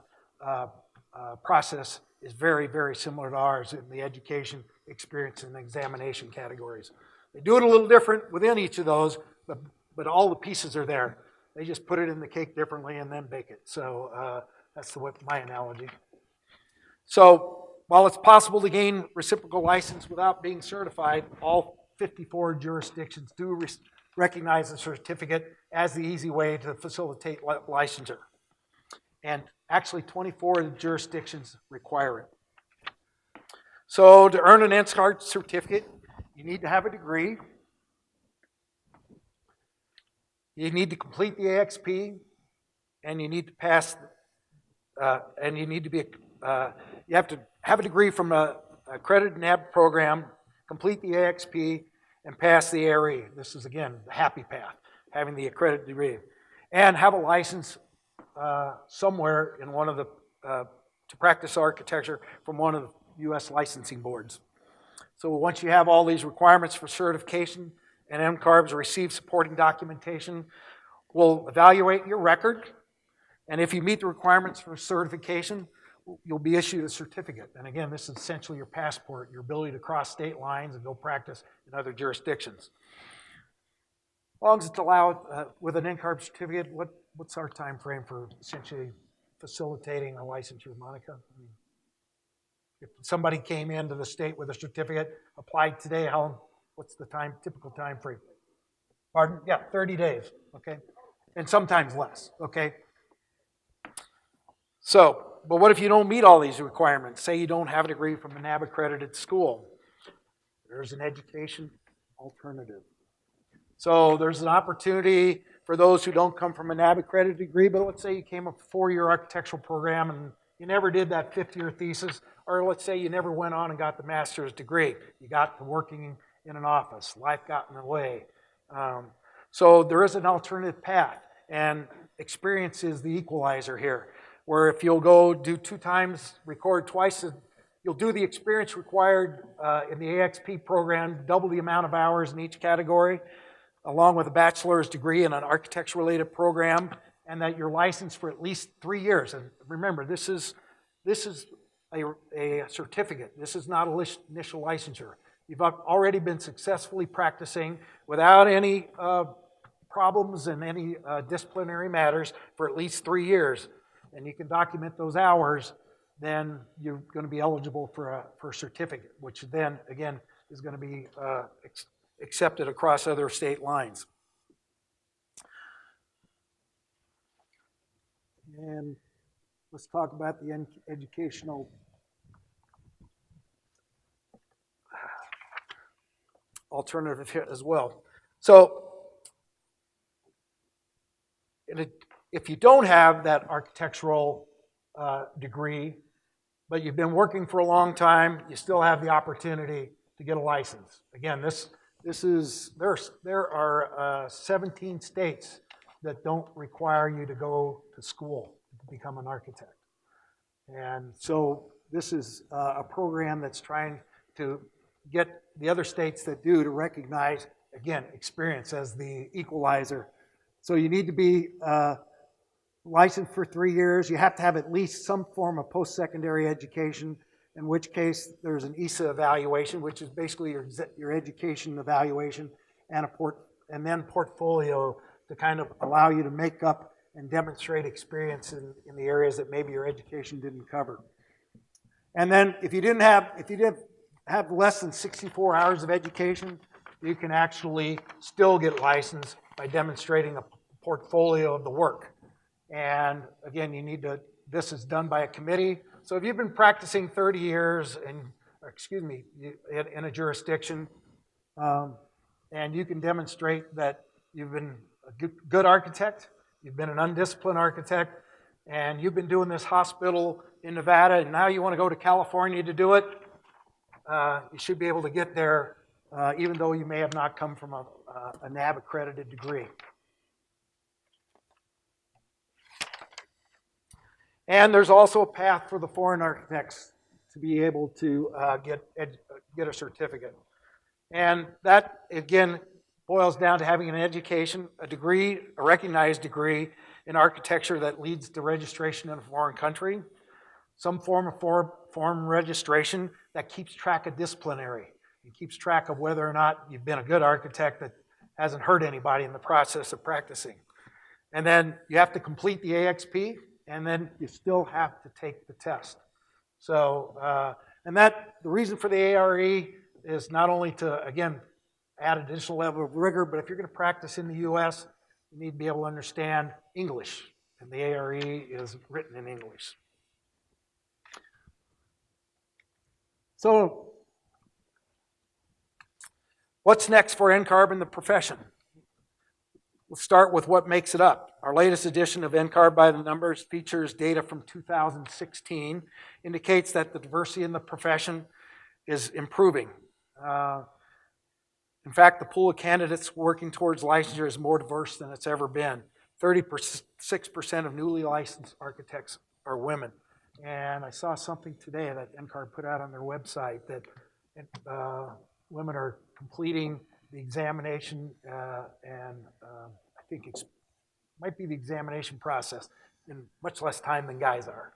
process is very, very similar to ours in the education, experience, and examination categories. They do it a little different within each of those, but all the pieces are there. They just put it in the cake differently and then bake it. So that's my analogy. So while it's possible to gain reciprocal license without being certified, all 54 jurisdictions do recognize the certificate as the easy way to facilitate licensure. And actually 24 of the jurisdictions require it. So to earn an NCARB certificate, you need to have a degree. You need to complete the AXP, and you need to pass, and you need to be, you have to have a degree from an accredited NAB program, complete the AXP, and pass the Erny. This is, again, the happy path, having the accredited degree. And have a license somewhere in one of the, to practice architecture from one of the U.S. licensing boards. So once you have all these requirements for certification, and NCARBs receive supporting documentation, we'll evaluate your record, and if you meet the requirements for certification, you'll be issued a certificate. And again, this is essentially your passport, your ability to cross state lines and go practice in other jurisdictions. As long as it's allowed with an NCARB certificate, what's our time frame for essentially facilitating a licensure, Monica? I mean, if somebody came into the state with a certificate, applied today, what's the typical time frame? Pardon? Yeah, 30 days, okay? And sometimes less, okay? So, but what if you don't meet all these requirements? Say you don't have a degree from a NAB accredited school. There's an education alternative. So there's an opportunity for those who don't come from a NAB accredited degree, but let's say you came up a 4-year architectural program and you never did that 5th-year thesis, or let's say you never went on and got the master's degree. You got to working in an office. Life got in the way. So there is an alternative path. And experience is the equalizer here, where if you'll go do 2 times, record twice, you'll do the experience required in the AXP program, double the amount of hours in each category, along with a bachelor's degree in an architecture-related program, and that you're licensed for at least 3 years. And remember, this is a certificate. This is not an initial licensure. You've already been successfully practicing without any problems and any disciplinary matters for at least 3 years, and you can document those hours, then you're going to be eligible for a certificate, which then, again, is going to be accepted across other state lines. And let's talk about the educational alternative here as well. So, if you don't have that architectural degree, but you've been working for a long time, you still have the opportunity to get a license. Again, there are 17 states that don't require you to go to school to become an architect. And so this is a program that's trying to get the other states that do to recognize, again, experience as the equalizer. So you need to be licensed for 3 years. You have to have at least some form of post-secondary education, in which case there's an ESA evaluation, which is basically your education evaluation, and then portfolio to kind of allow you to make up and demonstrate experience in the areas that maybe your education didn't cover. And then if you didn't have less than 64 hours of education, you can actually still get licensed by demonstrating a portfolio of the work. And again, this is done by a committee. So if you've been practicing 30 years in a jurisdiction, and you can demonstrate that you've been a good architect, you've been an undisciplined architect, and you've been doing this hospital in Nevada, and now you want to go to California to do it, you should be able to get there, even though you may have not come from a NAB-accredited degree. And there's also a path for the foreign architects to be able to get a certificate. And that, again, boils down to having an education, a degree, a recognized degree in architecture that leads to registration in a foreign country, some form of foreign registration that keeps track of disciplinary. It keeps track of whether or not you've been a good architect that hasn't hurt anybody in the process of practicing. And then you have to complete the AXP, and then you still have to take the test. So, the reason for the ARE is not only to, again, add additional level of rigor, but if you're going to practice in the U.S., you need to be able to understand English, and the ARE is written in English. So, what's next for NCARB in the profession? Let's start with what makes it up. Our latest edition of NCARB by the Numbers features data from 2016, indicates that the diversity in the profession is improving. In fact, the pool of candidates working towards licensure is more diverse than it's ever been. 36% of newly licensed architects are women. And I saw something today that NCARB put out on their website that women are completing the examination and I think it might be the examination process in much less time than guys are.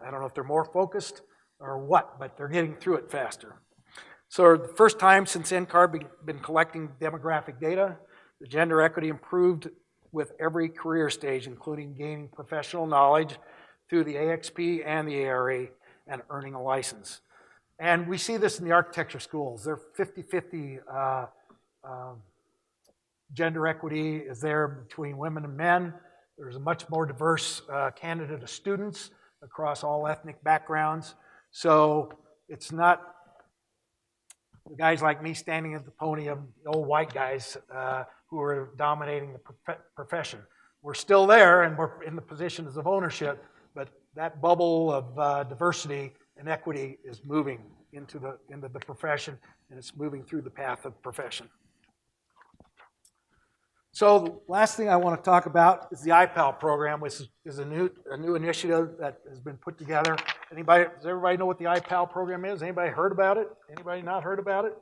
I don't know if they're more focused or what, but they're getting through it faster. So the first time since NCARB been collecting demographic data, the gender equity improved with every career stage, including gaining professional knowledge through the AXP and the ARE and earning a license. And we see this in the architecture schools. They're 50-50 gender equity is there between women and men. There's a much more diverse candidate of students across all ethnic backgrounds. So it's not the guys like me standing at the podium, the old white guys who are dominating the profession. We're still there and we're in the positions of ownership, but that bubble of diversity and equity is moving into the profession, and it's moving through the path of profession. So the last thing I want to talk about is the IPAL program, which is a new initiative that has been put together. Does everybody know what the IPAL program is? Anybody heard about it? Anybody not heard about it?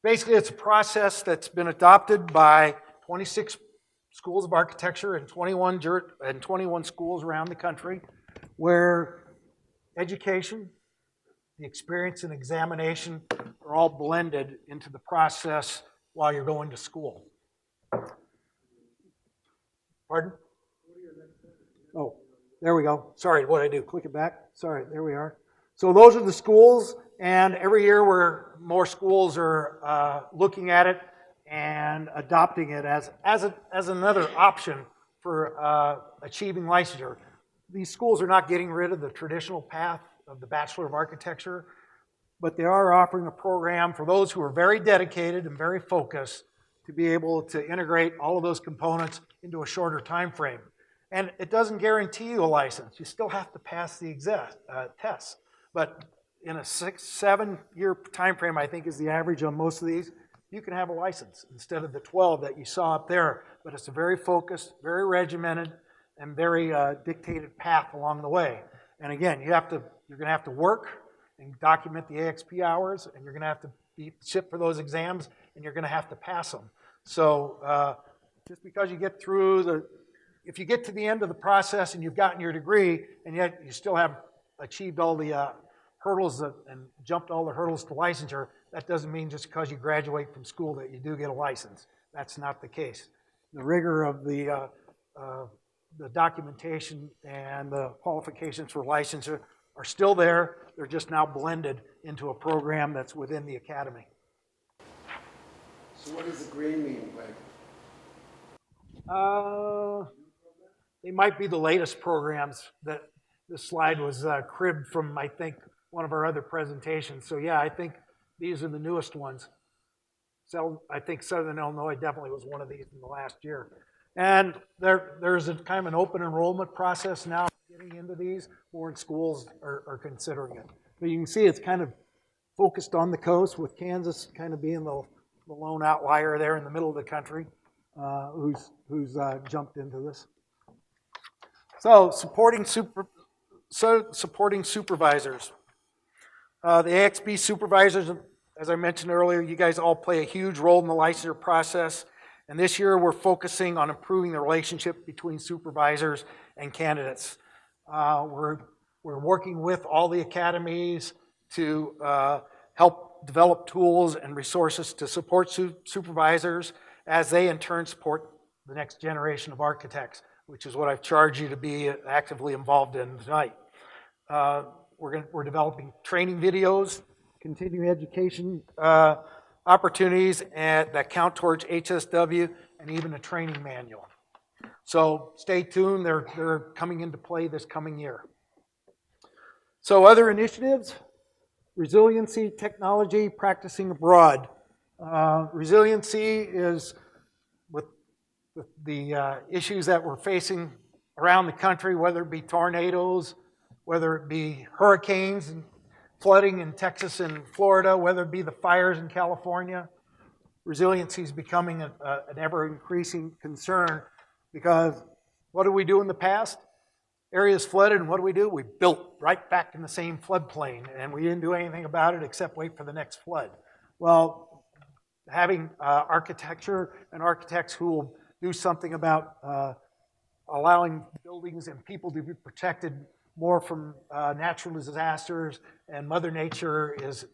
Basically, it's a process that's been adopted by 26 schools of architecture and 21 schools around the country, where education, the experience, and examination are all blended into the process while you're going to school. Pardon? Oh, there we go. Sorry, what did I do? Click it back. Sorry, there we are. So those are the schools, and every year more schools are looking at it and adopting it as another option for achieving licensure. These schools are not getting rid of the traditional path of the Bachelor of Architecture, but they are offering a program for those who are very dedicated and very focused to be able to integrate all of those components into a shorter time frame. And it doesn't guarantee you a license. You still have to pass the tests. But in a 6-7 year time frame, I think is the average on most of these, you can have a license instead of the 12 that you saw up there. But it's a very focused, very regimented, and very dictated path along the way. And again, you're going to have to work and document the AXP hours, and you're going to have to sit for those exams, and you're going to have to pass them. So just because you get through if you get to the end of the process and you've gotten your degree, and yet you still have achieved all the hurdles and jumped all the hurdles to licensure, that doesn't mean just because you graduate from school that you do get a license. That's not the case. The rigor of the documentation and the qualifications for licensure are still there. They're just now blended into a program that's within the academy. So what does the green mean, Mike? They might be the latest programs. That this slide was cribbed from, I think, one of our other presentations. So yeah, I think these are the newest ones. So I think Southern Illinois definitely was one of these in the last year. And there's a kind of an open enrollment process now getting into these. More schools are considering it. But you can see it's kind of focused on the coast, with Kansas kind of being the lone outlier there in the middle of the country who's jumped into this. So supporting supervisors. The AXB supervisors, as I mentioned earlier, you guys all play a huge role in the licensure process. And this year we're focusing on improving the relationship between supervisors and candidates. We're working with all the academies to help develop tools and resources to support supervisors as they in turn support the next generation of architects, which is what I've charged you to be actively involved in tonight. We're developing training videos, continuing education opportunities that count towards HSW, and even a training manual. So stay tuned, they're coming into play this coming year. So other initiatives, resiliency, technology, practicing abroad. Resiliency is with the issues that we're facing around the country, whether it be tornadoes, whether it be hurricanes and flooding in Texas and Florida, whether it be the fires in California. Resiliency is becoming an ever-increasing concern, because what did we do in the past? Areas flooded, and what do? We built right back in the same floodplain, and we didn't do anything about it except wait for the next flood. Well, having architecture and architects who will do something about allowing buildings and people to be protected more from natural disasters and Mother Nature is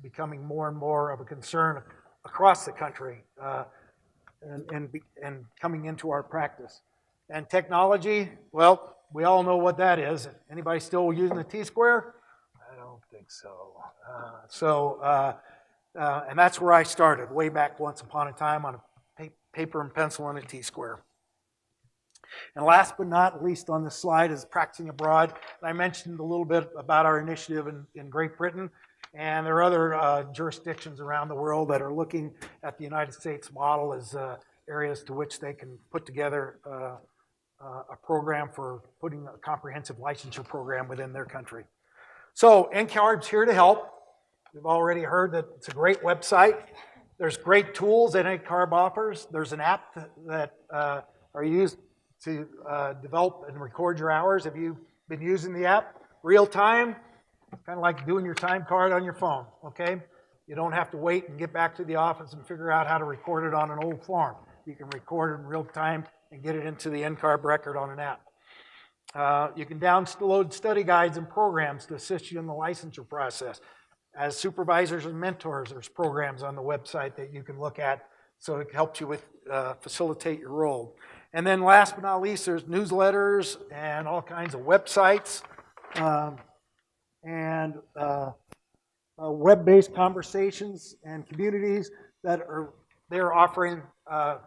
becoming more and more of a concern across the country and coming into our practice. And technology, well, we all know what that is. Anybody still using the T-square? I don't think so. And that's where I started, way back once upon a time on a paper and pencil and a T-square. And last but not least on this slide is practicing abroad. And I mentioned a little bit about our initiative in Great Britain, and there are other jurisdictions around the world that are looking at the United States model as areas to which they can put together a program for putting a comprehensive licensure program within their country. So NCARB's here to help. We've already heard that it's a great website. There's great tools that NCARB offers. There's an app that are used to develop and record your hours. Have you been using the app? Real time, kind of like doing your time card on your phone, okay? You don't have to wait and get back to the office and figure out how to record it on an old form. You can record it in real time and get it into the NCARB record on an app. You can download study guides and programs to assist you in the licensure process. As supervisors and mentors, there's programs on the website that you can look at, so it helps you with facilitate your role. And then last but not least, there's newsletters and all kinds of websites and web-based conversations and communities that they're offering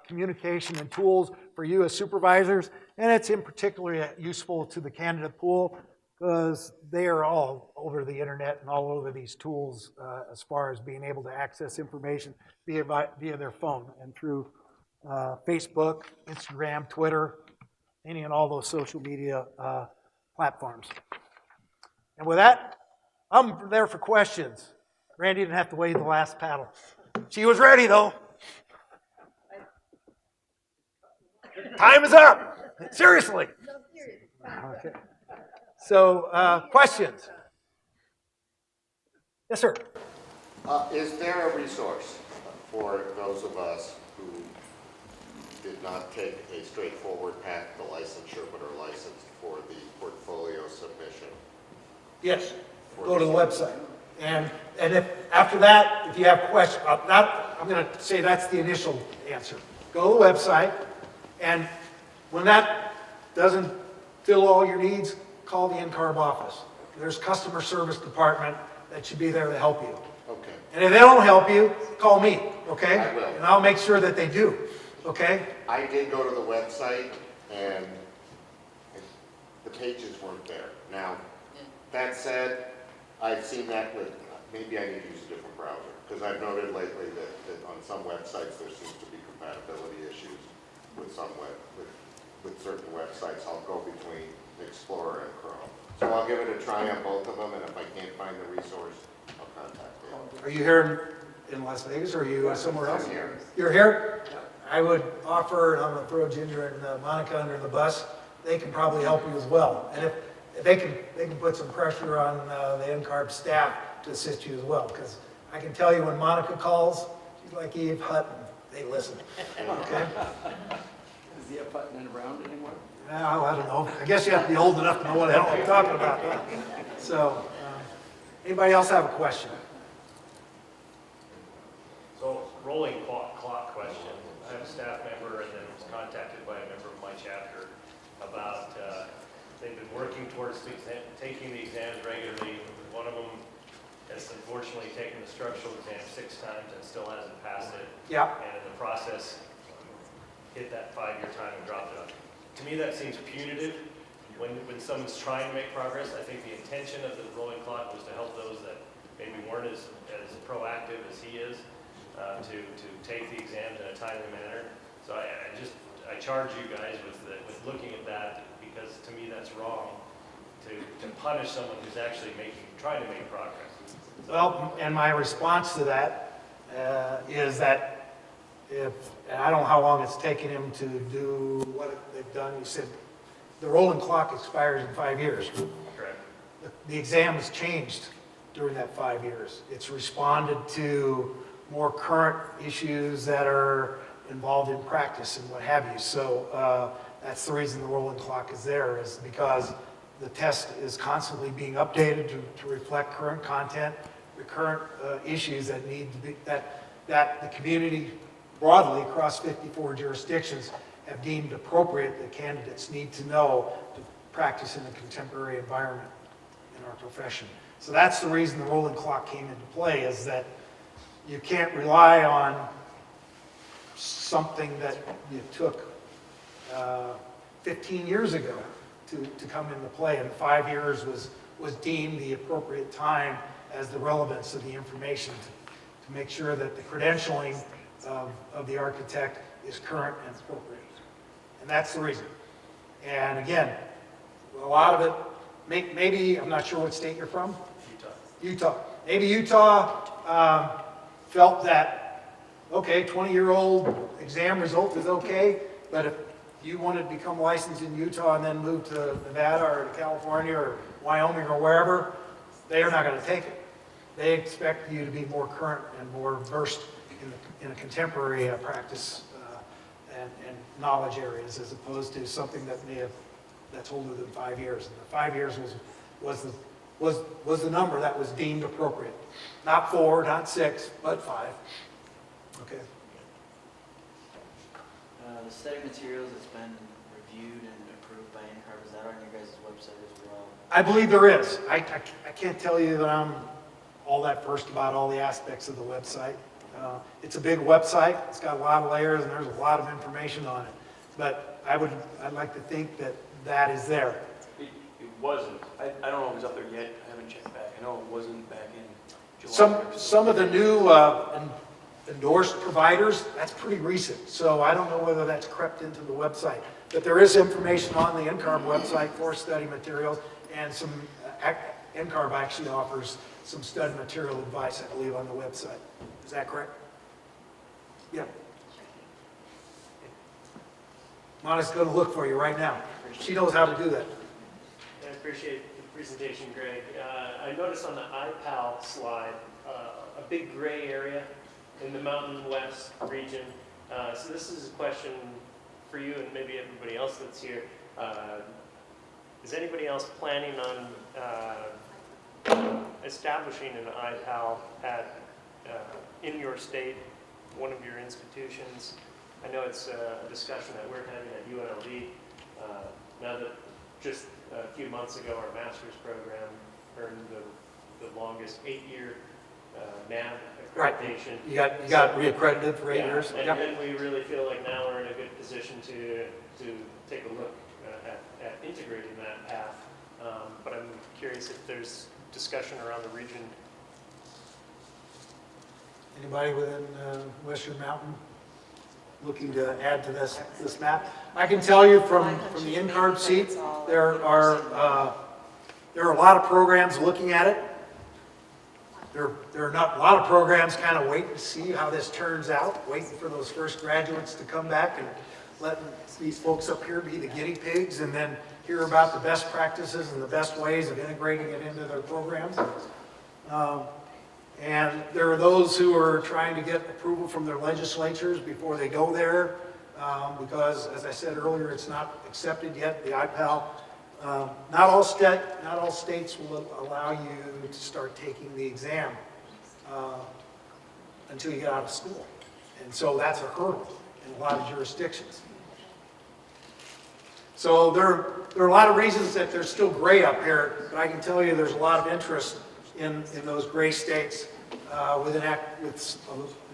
communication and tools for you as supervisors, and it's in particular useful to the candidate pool because they are all over the internet and all over these tools as far as being able to access information via their phone and through Facebook, Instagram, Twitter, any and all those social media platforms. And with that, I'm there for questions. Randy didn't have to wait the last paddle. She was ready though. Time is up. Seriously. Okay. So, questions? Yes, sir. Is there a resource for those of us who did not take a straightforward path to licensure but are licensed for the portfolio submission? Yes. Go to the website. And if after that, if you have questions, I'm going to say that's the initial answer. Go to the website, and when that doesn't fill all your needs, call the NCARB office. There's customer service department that should be there to help you. Okay. And if they don't help you, call me, okay? I will. And I'll make sure that they do, okay? I did go to the website and the pages weren't there. Now, that said, I've seen that with, maybe I need to use a different browser because I've noted lately that on some websites there seems to be compatibility issues with some with certain websites. I'll go between Explorer and Chrome. So I'll give it a try on both of them, and if I can't find the resource, I'll contact you. Are you here in Las Vegas, or are you somewhere else? I'm here. You're here? I would offer, and I'm going to throw Ginger and Monica under the bus. They can probably help you as well. And if they can put some pressure on the NCARB staff to assist you as well. Because I can tell you when Monica calls, she's like Eve Hutton. They listen. Okay? Is the up button around anymore? Well, I don't know. I guess you have to be old enough to know what the hell I'm talking about. So, anybody else have a question? So, rolling clock question. I have a staff member and then was contacted by a member of my chapter about, they've been working towards taking the exams regularly. One of them has unfortunately taken the structural exam 6 times and still hasn't passed it. Yeah. And in the process, hit that 5-year time and dropped it up. To me, that seems punitive when someone's trying to make progress. I think the intention of the rolling clock was to help those that maybe weren't as proactive as he is to take the exams in a timely manner. So I charge you guys with looking at that, because to me that's wrong to punish someone who's actually trying to make progress. So, Well, and my response to that is that and I don't know how long it's taken him to do what they've done. You said the rolling clock expires in 5 years. correct. The exam has changed during that 5 years. It's responded to more current issues that are involved in practice and what have you. So that's the reason the rolling clock is there, is because the test is constantly being updated to reflect current content, the current issues that need to be, that the community broadly across 54 jurisdictions have deemed appropriate that candidates need to know to practice in a contemporary environment in our profession. So that's the reason the rolling clock came into play, is that you can't rely on something that you took 15 years ago to come into play, and 5 years was deemed the appropriate time as the relevance of the information to make sure that the credentialing of the architect is current and appropriate. And that's the reason. And again, a lot of it, maybe, I'm not sure what state you're from? Utah. Utah. Maybe Utah felt that okay, 20-year-old exam result is okay, but if you wanted to become licensed in Utah and then move to Nevada or to California or Wyoming or wherever, they are not going to take it. They expect you to be more current and more versed in a contemporary practice and knowledge areas, as opposed to something that's older than 5 years. And the 5 years was the number that was deemed appropriate. Not 4, not 6, but 5. Okay. The study materials that's been reviewed and approved by NCARB, is that on your guys' website as well? I believe there is. I can't tell you that I'm all that versed about all the aspects of the website. It's a big website. It's got a lot of layers and there's a lot of information on it. But I'd like to think that is there. It wasn't. I don't know if it was up there yet. I haven't checked back. I know it wasn't back in July. Some of the new endorsed providers, that's pretty recent. So I don't know whether that's crept into the website. But there is information on the NCARB website for study materials, and some NCARB actually offers some study material advice, I believe, on the website. Is that correct? Yeah. Monica's going to look for you right now. She knows how to do that. I appreciate the presentation, Greg. I noticed on the iPal slide a big gray area in the Mountain West region. So this is a question for you and maybe everybody else that's here. Is anybody else planning on establishing an iPal in your state, one of your institutions? I know it's a discussion that we're having at UNLV. Now that just a few months ago, our master's program earned the longest 8-year NAB accreditation. Right. You got reaccredited for 8 years. And then we really feel like now we're in a good position to take a look at integrating that path. But I'm curious if there's discussion around the region. Anybody within Western Mountain looking to add to this map? I can tell you from the NCARB seat, there are a lot of programs looking at it. There are not a lot of programs kind of waiting to see how this turns out, waiting for those first graduates to come back and letting these folks up here be the guinea pigs and then hear about the best practices and the best ways of integrating it into their programs. And there are those who are trying to get approval from their legislatures before they go there, because, as I said earlier, it's not accepted yet, the IPAL. Not all states will allow you to start taking the exam until you get out of school. And so that's a hurdle in a lot of jurisdictions. So there are a lot of reasons that there's still gray up here, but I can tell you there's a lot of interest in those gray states with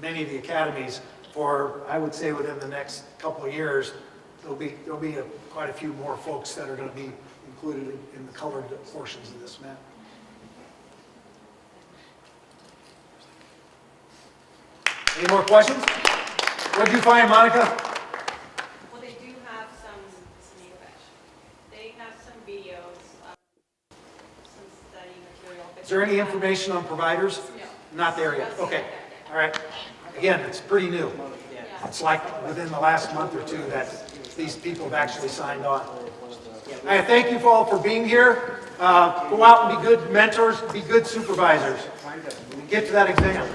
many of the academies for, I would say, within the next couple of years, there'll be quite a few more folks that are going to be included in the colored portions of this map. Any more questions? What did you find, Monica? Well, they do have some videos, some study material. Is there any information on providers? No. Not there yet. Okay. All right. Again, it's pretty new. It's like within the last month or two that these people have actually signed on. I thank you all for being here. Go out and be good mentors, be good supervisors. Get to that exam.